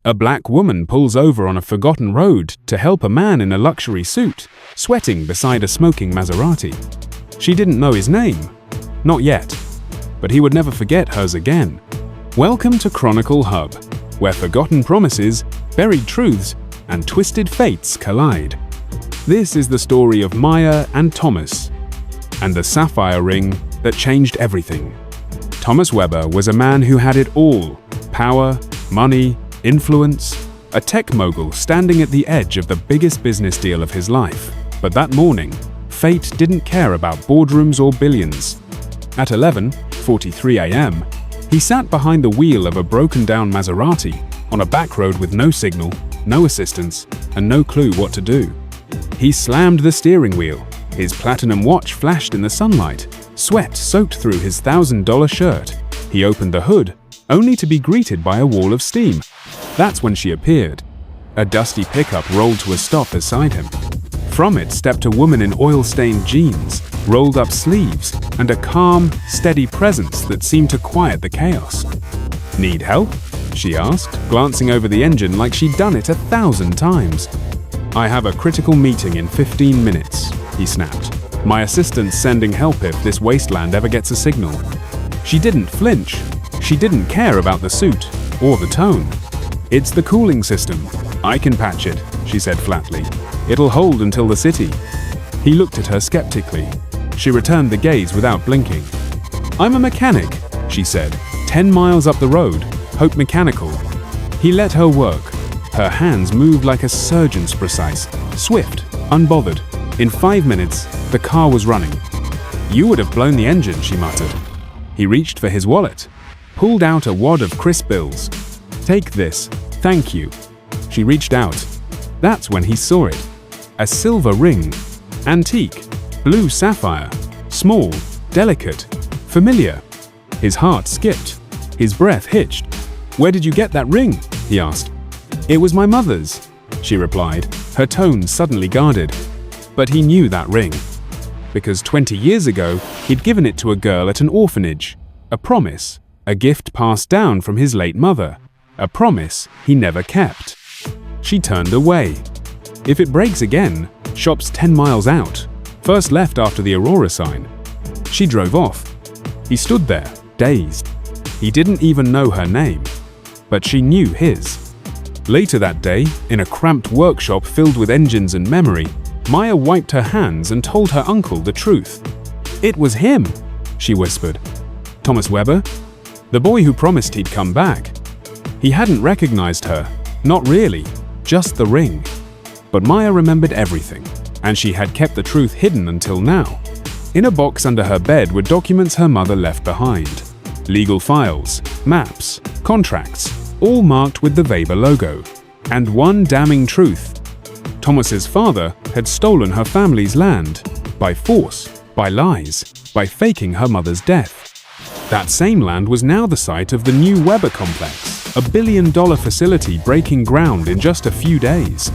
A black woman pulls over on a forgotten road to help a man in a luxury suit, sweating beside a smoking Maserati. She didn't know his name. Not yet. But he would never forget hers again. Welcome to Chronicle Hub, where forgotten promises, buried truths, and twisted fates collide. This is the story of Maya and Thomas, and the sapphire ring that changed everything. Thomas Weber was a man who had it all: power, money, influence, a tech mogul standing at the edge of the biggest business deal of his life. But that morning, fate didn't care about boardrooms or billions. At 11:43 a.m., he sat behind the wheel of a broken-down Maserati on a back road with no signal, no assistance, and no clue what to do. He slammed the steering wheel. His platinum watch flashed in the sunlight. Sweat soaked through his $1,000 shirt. He opened the hood, only to be greeted by a wall of steam. That's when she appeared. A dusty pickup rolled to a stop beside him. From it stepped a woman in oil-stained jeans, rolled-up sleeves, and a calm, steady presence that seemed to quiet the chaos. "Need help?" she asked, glancing over the engine like she'd done it 1,000 times. "I have a critical meeting in 15 minutes, he snapped. "My assistant's sending help if this wasteland ever gets a signal." She didn't flinch. She didn't care about the suit or the tone. "It's the cooling system. I can patch it," she said flatly. "It'll hold until the city." He looked at her skeptically. She returned the gaze without blinking. "I'm a mechanic," she said. 10 miles up the road, Hope Mechanical." He let her work. Her hands moved like a surgeon's, precise, swift, unbothered. In 5 minutes, the car was running. "You would have blown the engine," she muttered. He reached for his wallet, pulled out a wad of crisp bills. "Take this, thank you." She reached out. That's when he saw it. A silver ring. Antique. Blue sapphire. Small. Delicate. Familiar. His heart skipped. His breath hitched. "Where did you get that ring?" he asked. "It was my mother's," she replied, her tone suddenly guarded. But he knew that ring. Because 20 years ago, he'd given it to a girl at an orphanage. A promise. A gift passed down from his late mother. A promise he never kept. She turned away. If it breaks again, shop's 10 miles out. First left after the Aurora sign. She drove off. He stood there, dazed. He didn't even know her name. But she knew his. Later that day, in a cramped workshop filled with engines and memory, Maya wiped her hands and told her uncle the truth. "It was him," she whispered. "Thomas Weber? The boy who promised he'd come back." He hadn't recognized her. Not really. Just the ring. But Maya remembered everything, and she had kept the truth hidden until now. In a box under her bed were documents her mother left behind. Legal files, maps, contracts, all marked with the Weber logo. And one damning truth. Thomas's father had stolen her family's land. By force, by lies, by faking her mother's death. That same land was now the site of the new Weber complex, a billion-dollar facility breaking ground in just a few days.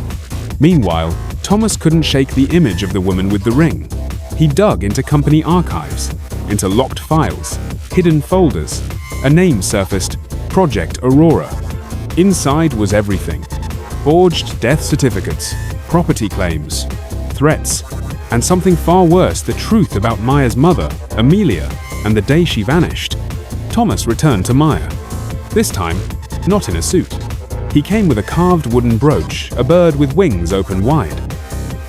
Meanwhile, Thomas couldn't shake the image of the woman with the ring. He dug into company archives, into locked files, hidden folders. A name surfaced: Project Aurora. Inside was everything. Forged death certificates, property claims, threats, and something far worse, the truth about Maya's mother, Amelia, and the day she vanished. Thomas returned to Maya. This time, not in a suit. He came with a carved wooden brooch, a bird with wings open wide.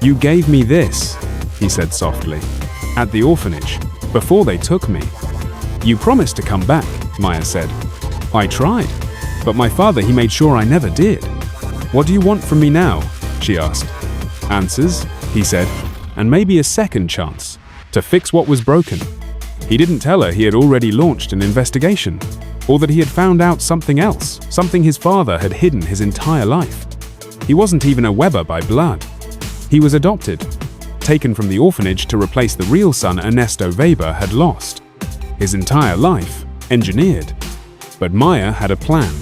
"You gave me this," he said softly, "at the orphanage, before they took me." "You promised to come back," Maya said. "I tried, but my father, he made sure I never did." "What do you want from me now?" she asked. "Answers," he said, "and maybe a second chance to fix what was broken." He didn't tell her he had already launched an investigation, or that he had found out something else, something his father had hidden his entire life. He wasn't even a Weber by blood. He was adopted, taken from the orphanage to replace the real son Ernesto Weber had lost. His entire life, engineered. But Maya had a plan.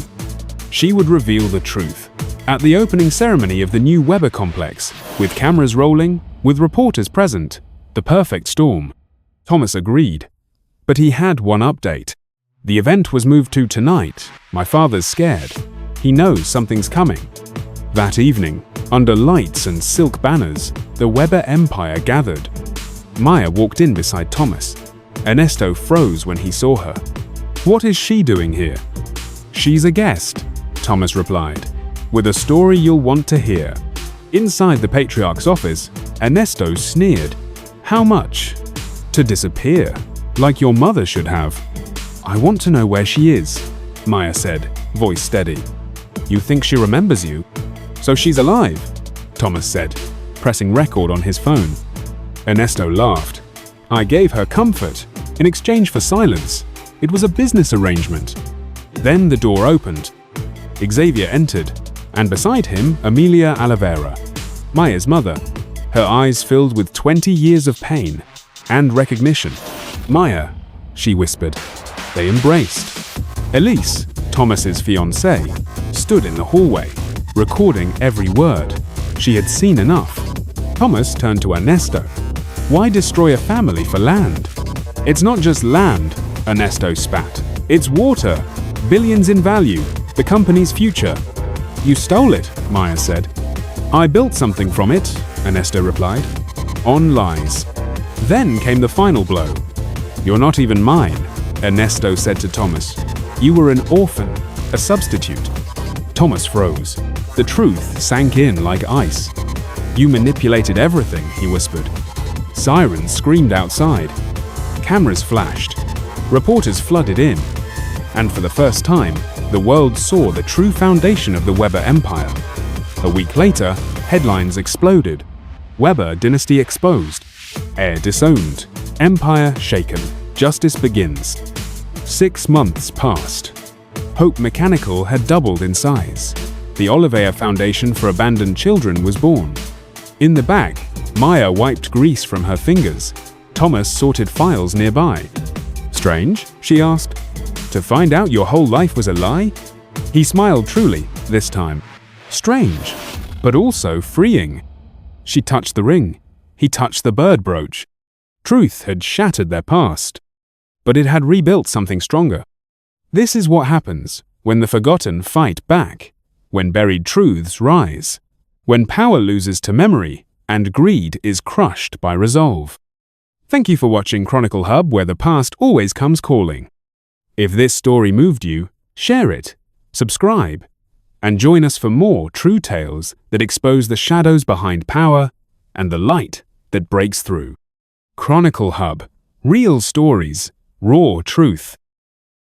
She would reveal the truth. At the opening ceremony of the new Weber complex, with cameras rolling, with reporters present, the perfect storm. Thomas agreed. But he had one update. The event was moved to tonight. My father's scared. He knows something's coming. That evening, under lights and silk banners, the Weber empire gathered. Maya walked in beside Thomas. Ernesto froze when he saw her. "What is she doing here?" "She's a guest," Thomas replied, "with a story you'll want to hear." Inside the patriarch's office, Ernesto sneered. "How much?" "To disappear, like your mother should have." "I want to know where she is," Maya said, voice steady. "You think she remembers you?" "So she's alive," Thomas said, pressing record on his phone. Ernesto laughed. "I gave her comfort in exchange for silence. It was a business arrangement." Then the door opened. Xavier entered, and beside him, Amelia Oliveira, Maya's mother, her eyes filled with 20 years of pain and recognition. "Maya," she whispered. They embraced. Elise, Thomas's fiancée, stood in the hallway, recording every word. She had seen enough. Thomas turned to Ernesto. "Why destroy a family for land?" "It's not just land," Ernesto spat. "It's water, billions in value, the company's future." "You stole it," Maya said. "I built something from it," Ernesto replied. On lies. Then came the final blow. "You're not even mine," Ernesto said to Thomas. "You were an orphan, a substitute." Thomas froze. The truth sank in like ice. "You manipulated everything," he whispered. Sirens screamed outside. Cameras flashed. Reporters flooded in. And for the first time, the world saw the true foundation of the Weber empire. A week later, headlines exploded. Weber dynasty exposed. Heir disowned. Empire shaken. Justice begins. 6 months passed. Hope Mechanical had doubled in size. The Oliveira Foundation for Abandoned Children was born. In the back, Maya wiped grease from her fingers. Thomas sorted files nearby. "Strange?" she asked. "To find out your whole life was a lie?" He smiled truly, this time. "Strange, but also freeing." She touched the ring. He touched the bird brooch. Truth had shattered their past, but it had rebuilt something stronger. This is what happens when the forgotten fight back, when buried truths rise, when power loses to memory and greed is crushed by resolve. Thank you for watching Chronicle Hub, where the past always comes calling. If this story moved you, share it, subscribe, and join us for more true tales that expose the shadows behind power and the light that breaks through. Chronicle Hub. Real stories, raw truth.